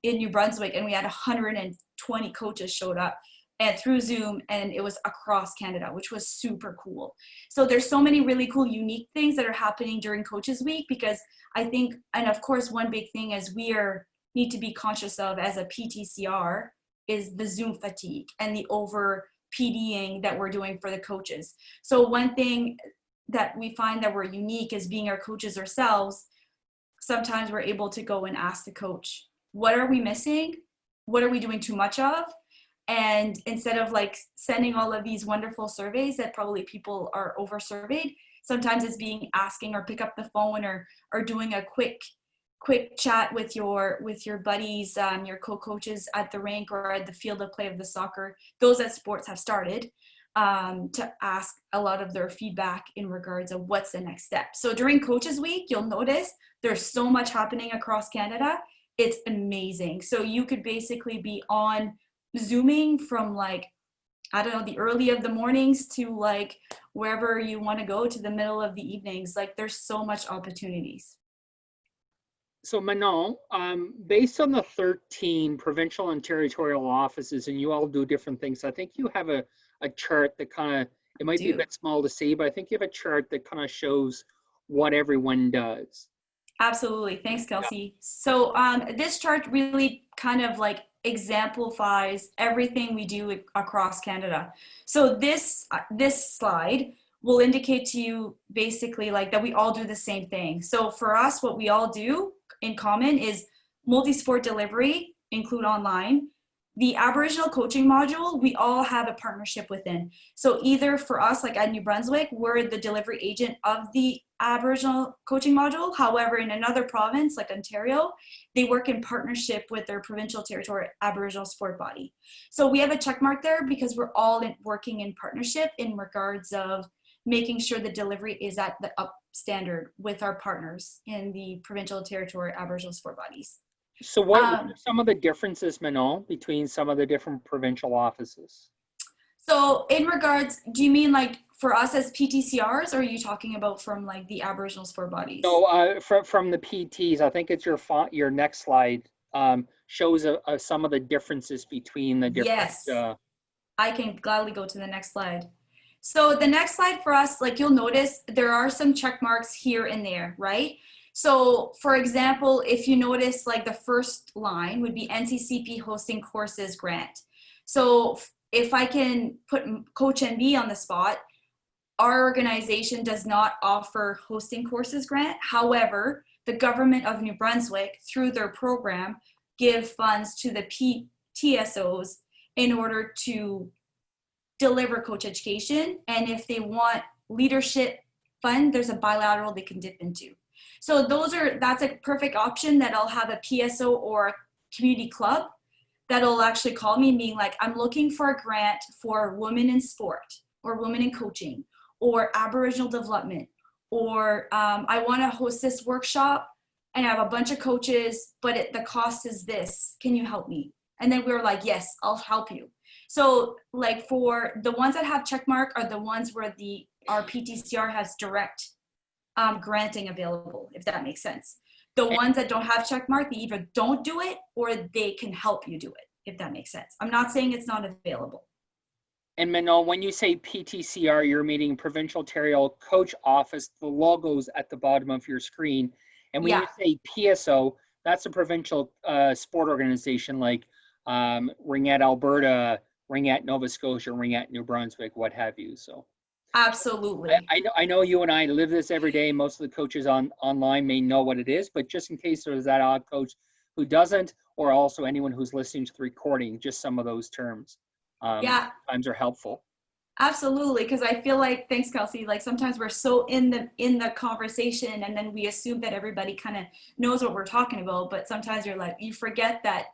in New Brunswick, and we had 120 coaches showed up and through Zoom, and it was across Canada, which was super cool. So there's so many really cool, unique things that are happening during Coaches Week, because I think, and of course, one big thing is need to be conscious of as a PTCR is the Zoom fatigue and the over PDing that we're doing for the coaches. So one thing that we find that we're unique is being our coaches ourselves. Sometimes we're able to go and ask the coach, what are we missing? What are we doing too much of? And instead of like sending all of these wonderful surveys that probably people are over surveyed, sometimes it's asking or pick up the phone or doing a quick chat with your buddies, your co-coaches at the rink or at the field of play of the soccer. Those at sports have started to ask a lot of their feedback in regards of what's the next step. So during Coaches Week, you'll notice there's so much happening across Canada. It's amazing. So you could basically be on Zooming from like, I don't know, the early of the mornings to like wherever you want to go to the middle of the evenings. Like there's so much opportunities. So Manon, based on the 13 provincial and territorial offices, and you all do different things, I think you have a chart that kind of, it might be a bit small to see, but I think you have a chart that kind of shows what everyone does. Absolutely. Thanks, Kelsey. So this chart really kind of like exemplifies everything we do across Canada. So this slide will indicate to you basically like that we all do the same thing. So for us, what we all do in common is multi-sport delivery, include online. The Aboriginal coaching module, we all have a partnership within. So either for us, like at New Brunswick, we're the delivery agent of the Aboriginal coaching module. However, in another province like Ontario, they work in partnership with their provincial territory Aboriginal sport body. So we have a check mark there because we're all working in partnership in regards of making sure the delivery is at the up standard with our partners in the provincial territory Aboriginal sport bodies. So what are some of the differences, Manon, between some of the different provincial offices? So in regards, do you mean like for us as PTCRs, or are you talking about from like the Aboriginal sport bodies? No, from the PTs, I think it's your next slide shows some of the differences between the different. Yes, I can gladly go to the next slide. So the next slide for us, like you'll notice there are some check marks here and there, right? So for example, if you notice like the first line would be NCCP hosting courses grant. So if I can put Coach NB on the spot, our organization does not offer hosting courses grant. However, the government of New Brunswick, through their program, give funds to the TSOs in order to deliver coach education. And if they want leadership fund, there's a bilateral they can dip into. So that's a perfect option that I'll have a PSO or a community club that'll actually call me and being like, I'm looking for a grant for women in sport or women in coaching or Aboriginal development, or I want to host this workshop and I have a bunch of coaches, but the cost is this. Can you help me? And then we were like, yes, I'll help you. So like for the ones that have check mark are the ones where our PTCR has direct granting available, if that makes sense. The ones that don't have check mark, they either don't do it or they can help you do it, if that makes sense. I'm not saying it's not available. And Manon, when you say PTCR, you're meaning Provincial Ontario Coach Office, the logo's at the bottom of your screen. And when you say PSO, that's a provincial sport organization like Ringette Alberta, Ringette Nova Scotia, Ringette New Brunswick, what have you. So absolutely. I know you and I live this every day. Most of the coaches online may know what it is, but just in case there's that odd coach who doesn't, or also anyone who's listening to the recording, just some of those terms sometimes are helpful. Absolutely, because I feel like, thanks Kelsey, like sometimes we're so in the conversation and then we assume that everybody kind of knows what we're talking about, but sometimes you're like, you forget that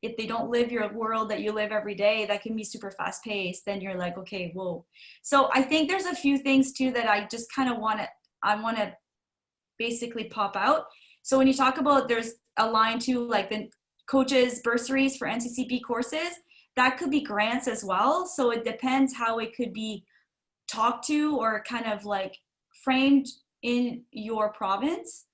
if they don't live your world that you live every day, that can be super fast paced, then you're like, okay, whoa. So I think there's a few things too that I just kind of want to basically pop out. So when you talk about, there's a line too, like the coaches bursaries for NCCP courses, that could be grants as well. So it depends how it could be talked to or kind of like framed in your province.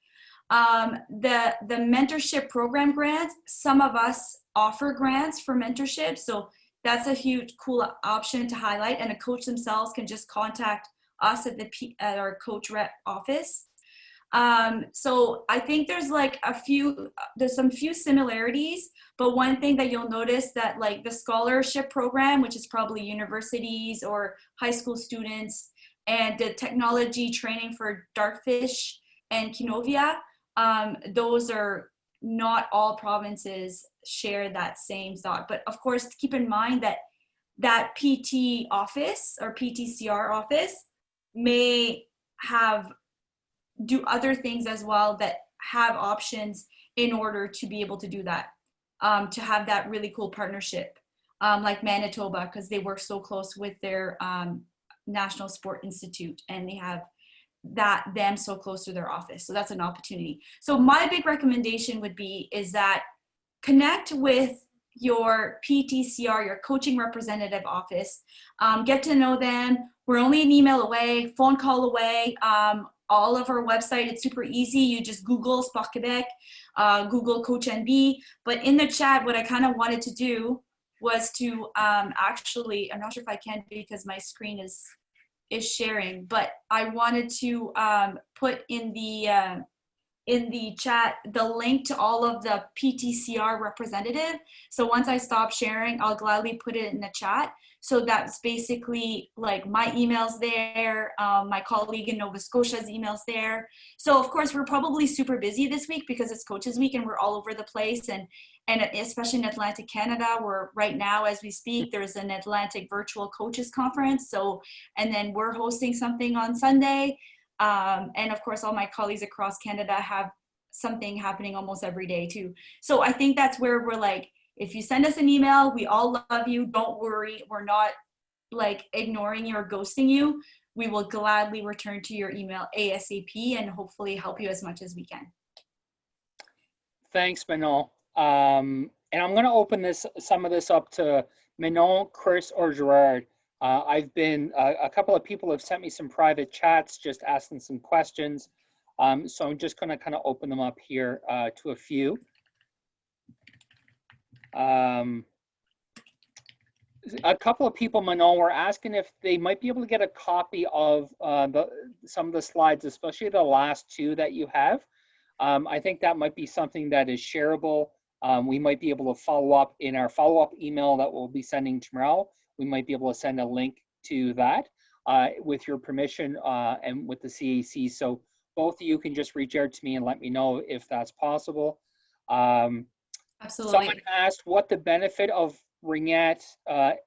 The mentorship program grants, some of us offer grants for mentorship. So that's a huge cool option to highlight, and the coach themselves can just contact us at our coach rep office. So I think there's like there's some few similarities, but one thing that you'll notice that like the scholarship program, which is probably universities or high school students, and the technology training for Dartfish and Kinovia, those are not all provinces share that same thought. But of course, keep in mind that PT office or PTCR office may do other things as well that have options in order to be able to do that, to have that really cool partnership, like Manitoba, because they work so close with their National Sport Institute, and they have them so close to their office. So that's an opportunity. So my big recommendation is that connect with your PTCR, your coaching representative office, get to know them. We're only an email away, phone call away. All of our website, it's super easy. You just Google Sport Quebec, Google Coach NB. But in the chat, what I kind of wanted to do was to actually, I'm not sure if I can because my screen is sharing, but I wanted to put in the in the chat the link to all of the PTCR representative. So once I stop sharing, I'll gladly put it in the chat. So that's basically like my email's there, my colleague in Nova Scotia's email's there. So of course we're probably super busy this week because it's Coaches Week and we're all over the place, and especially in Atlantic Canada, where right now as we speak there's an Atlantic Virtual Coaches Conference. So, and then we're hosting something on Sunday. And of course, all my colleagues across Canada have something happening almost every day too. So I think that's where we're like, if you send us an email, we all love you. Don't worry. We're not like ignoring you or ghosting you. We will gladly return to your email ASAP and hopefully help you as much as we can. Thanks, Manon. And I'm going to open some of this up to Manon, Chris, or Gerard. I've been, a couple of people have sent me some private chats just asking some questions. So I'm just going to kind of open them up here to a few. A couple of people, Manon, were asking if they might be able to get a copy of some of the slides, especially the last two that you have. I think that might be something that is shareable. We might be able to follow up in our follow-up email that we'll be sending tomorrow. We might be able to send a link to that with your permission and with the CAC. So both of you can just reach out to me and let me know if that's possible. Absolutely. Someone asked what the benefit of Ringette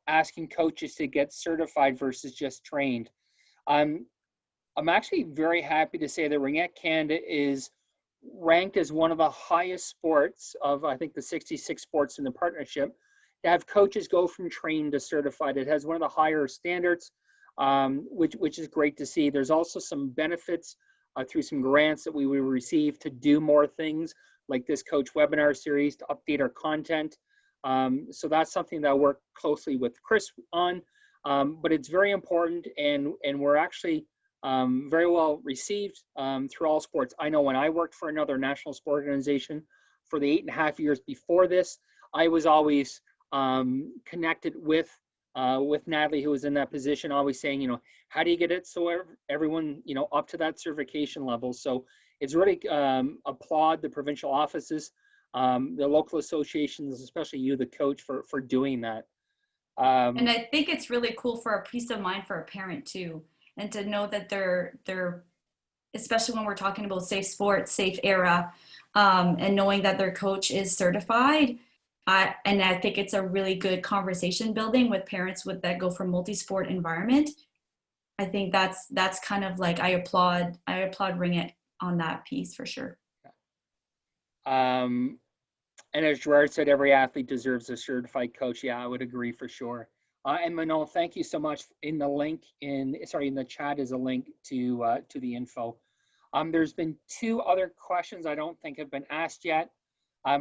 asking coaches to get certified versus just trained. I'm actually very happy to say that Ringette Canada is ranked as one of the highest sports of, I think, the 66 sports in the partnership, to have coaches go from trained to certified. It has one of the higher standards, which is great to see. There's also some benefits through some grants that we will receive to do more things like this coach webinar series, to update our content. So that's something that I work closely with Chris on, but it's very important, and we're actually very well received through all sports. I know when I worked for another national sport organization for the 8.5 years before this, I was always connected with Natalie, who was in that position, always saying, you know, how do you get it so everyone, you know, up to that certification level? So it's really applaud the provincial offices, the local associations, especially you, the coach, for doing that. And I think it's really cool for a peace of mind for a parent too, and to know that they're especially when we're talking about safe sports, safe era, and knowing that their coach is certified. And I think it's a really good conversation building with parents that go from multi-sport environment. I think that's kind of like, I applaud Ringette on that piece for sure. And as Gerard said, every athlete deserves a certified coach. Yeah, I would agree for sure. And Manon, thank you so much. In the link in the chat is a link to the info. There's been two other questions I don't think have been asked yet.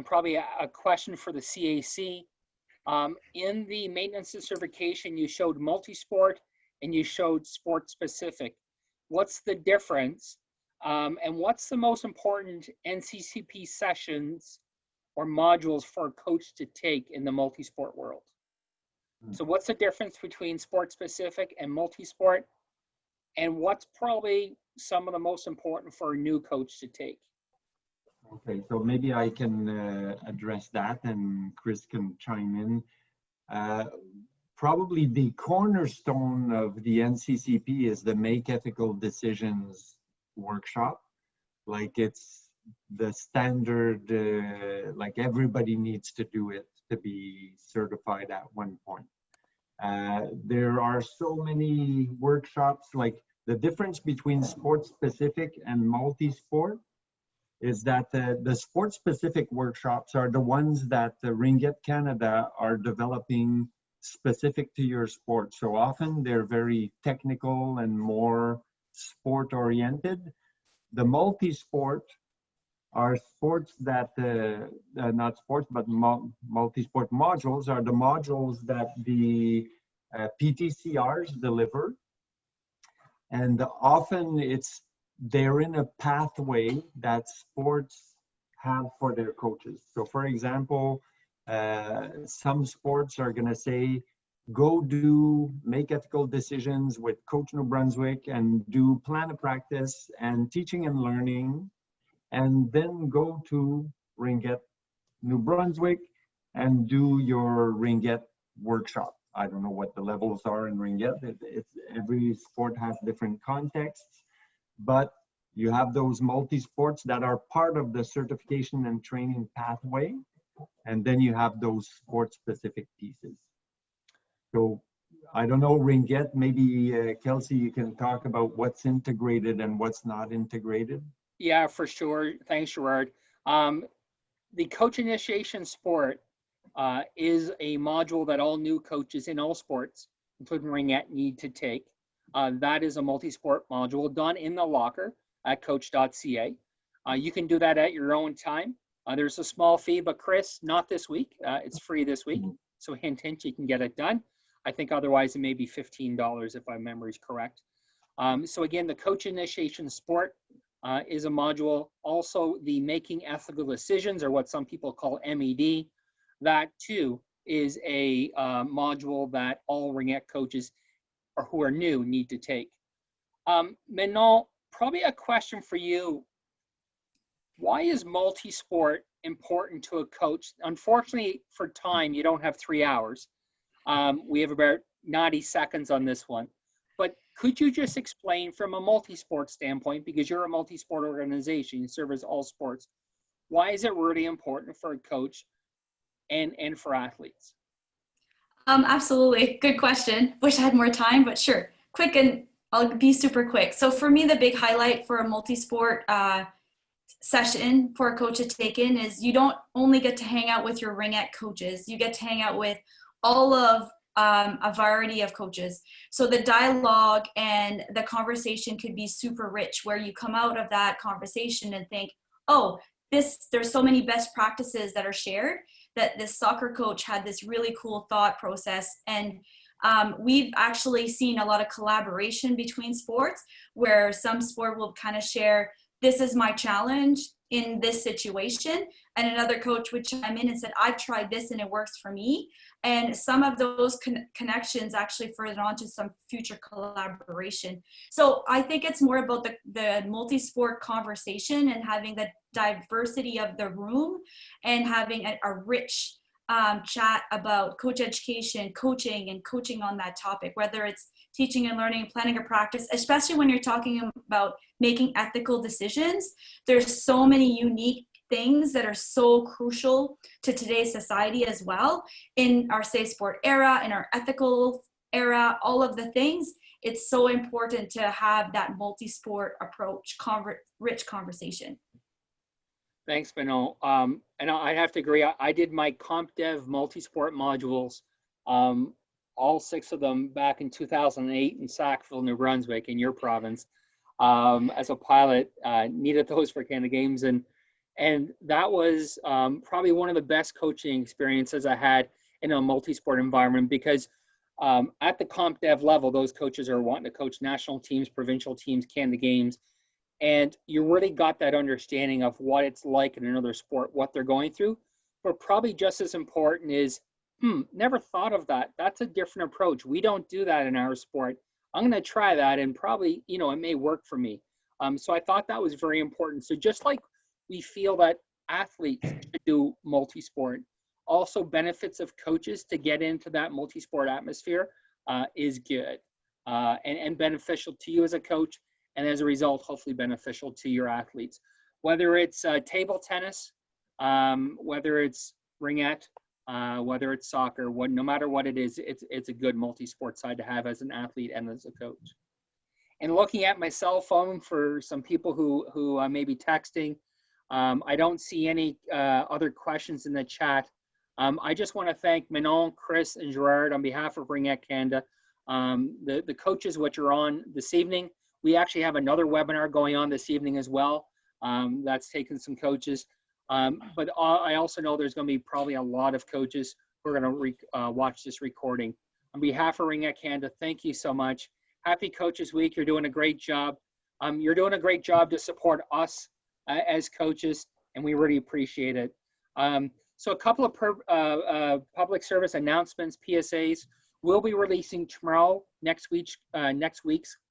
Probably a question for the CAC. In the maintenance and certification, you showed multi-sport and you showed sport specific. What's the difference? And what's the most important NCCP sessions or modules for a coach to take in the multi-sport world? So what's the difference between sport specific and multi-sport? And what's probably some of the most important for a new coach to take? Okay, so maybe I can address that and Chris can chime in. Probably the cornerstone of the NCCP is the Make Ethical Decisions workshop. Like, it's the standard, like everybody needs to do it to be certified at one point. There are so many workshops. Like, the difference between sport specific and multi-sport is that the sport specific workshops are the ones that the Ringette Canada are developing specific to your sport. So often they're very technical and more sport oriented. The multi-sport are sports that, not sports, but multi-sport modules are the modules that the PTCRs deliver. And often they're in a pathway that sports have for their coaches. So for example, some sports are gonna say, go make ethical decisions with Coach New Brunswick and do plan of practice and teaching and learning and then go to Ringette, New Brunswick, and do your Ringette workshop. I don't know what the levels are in Ringette. Every sport has different contexts, but you have those multi-sports that are part of the certification and training pathway, and then you have those sport-specific pieces. So I don't know, Ringette, maybe Kelsey, you can talk about what's integrated and what's not integrated. Yeah, for sure. Thanks, Gerard. The coach initiation sport is a module that all new coaches in all sports, including Ringette, need to take. That is a multi-sport module done in the locker at coach.ca. You can do that at your own time. There's a small fee, but Chris, not this week. It's free this week. So hint, hint, you can get it done. I think otherwise it may be $15 if my memory is correct. So again, the coach initiation sport is a module. Also, the making ethical decisions, or what some people call MED, that too is a module that all Ringette coaches or who are new need to take. Manon, probably a question for you. Why is multi-sport important to a coach? Unfortunately, for time, you don't have 3 hours. We have about 90 seconds on this one. But could you just explain from a multi-sport standpoint, because you're a multi-sport organization, you serve as all sports, why is it really important for a coach and for athletes? Absolutely. Good question. Wish I had more time, but sure. Quick, and I'll be super quick. So for me, the big highlight for a multi-sport session for a coach to take in is you don't only get to hang out with your Ringette coaches, you get to hang out with all of a variety of coaches. So the dialogue and the conversation could be super rich, where you come out of that conversation and think, oh, there's so many best practices that are shared, that this soccer coach had this really cool thought process. And we've actually seen a lot of collaboration between sports, where some sport will kind of share, this is my challenge in this situation, and another coach would chime in and said, I've tried this and it works for me. And some of those connections actually further on to some future collaboration. So I think it's more about the multi-sport conversation and having the diversity of the room and having a rich chat about coach education, coaching, and coaching on that topic, whether it's teaching and learning, planning a practice, especially when you're talking about making ethical decisions. There's so many unique things that are so crucial to today's society as well. In our safe sport era, in our ethical era, all of the things, it's so important to have that multi-sport approach, rich conversation. Thanks, Manon. And I have to agree, I did my Comp Dev multi-sport modules, all 6 of them back in 2008 in Sackville, New Brunswick, in your province, as a pilot. Needed those for Canada Games. And that was probably one of the best coaching experiences I had in a multi-sport environment, because at the Comp Dev level, those coaches are wanting to coach national teams, provincial teams, Canada Games. And you really got that understanding of what it's like in another sport, what they're going through. But probably just as important is, never thought of that. That's a different approach. We don't do that in our sport. I'm going to try that, and probably, it may work for me. So I thought that was very important. So just like we feel that athletes should do multi-sport, also benefits of coaches to get into that multi-sport atmosphere is good and beneficial to you as a coach. And as a result, hopefully beneficial to your athletes. Whether it's table tennis, whether it's ringette, whether it's soccer, no matter what it is, it's a good multi-sport side to have as an athlete and as a coach. And looking at my cell phone for some people who may be texting, I don't see any other questions in the chat. I just want to thank Manon, Chris, and Gerard on behalf of Ringette Canada. The coaches which are on this evening. We actually have another webinar going on this evening as well. That's taken some coaches. But I also know there's going to be probably a lot of coaches who are going to watch this recording. On behalf of Ringette Canada, thank you so much. Happy Coaches Week. You're doing a great job. You're doing a great job to support us as coaches, and we really appreciate it. So a couple of public service announcements, PSAs. We'll be releasing tomorrow, next week's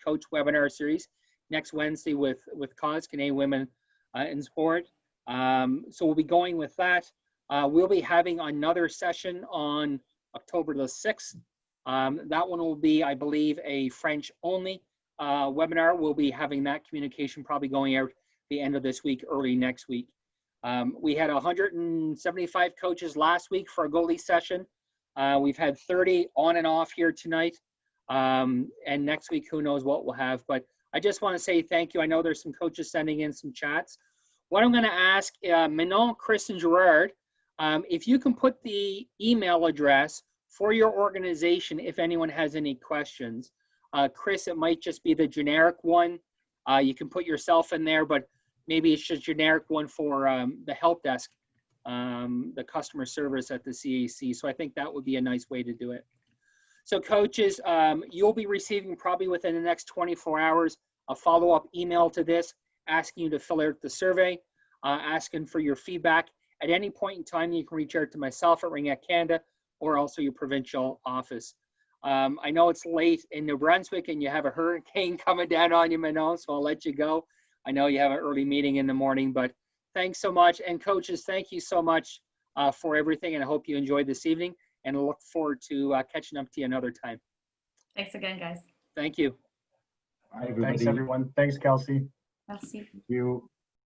coach webinar series, next Wednesday with Cause Canadian Women in sport. So we'll be going with that. We'll be having another session on October the 6th. That one will be, I believe, a French only webinar. We'll be having that communication probably going out the end of this week, early next week. We had 175 coaches last week for a goalie session. We've had 30 on and off here tonight. And next week, who knows what we'll have. But I just want to say thank you. I know there's some coaches sending in some chats. What I'm going to ask Manon, Chris, and Gerard, if you can put the email address for your organization if anyone has any questions. Chris, it might just be the generic one. You can put yourself in there, but maybe it's just generic one for the help desk, the customer service at the CAC. So I think that would be a nice way to do it. So coaches, you'll be receiving probably within the next 24 hours a follow-up email to this, asking you to fill out the survey, asking for your feedback. At any point in time, you can reach out to myself at Ring at Canada or also your provincial office. I know it's late in New Brunswick and you have a hurricane coming down on you, Manon, so I'll let you go. I know you have an early meeting in the morning, but thanks so much. And coaches, thank you so much for everything, and I hope you enjoyed this evening, and I look forward to catching up to you another time. Thanks again, guys. Thank you. Bye, everybody. Thanks, everyone. Thanks, Kelsey. Merci. Thank you.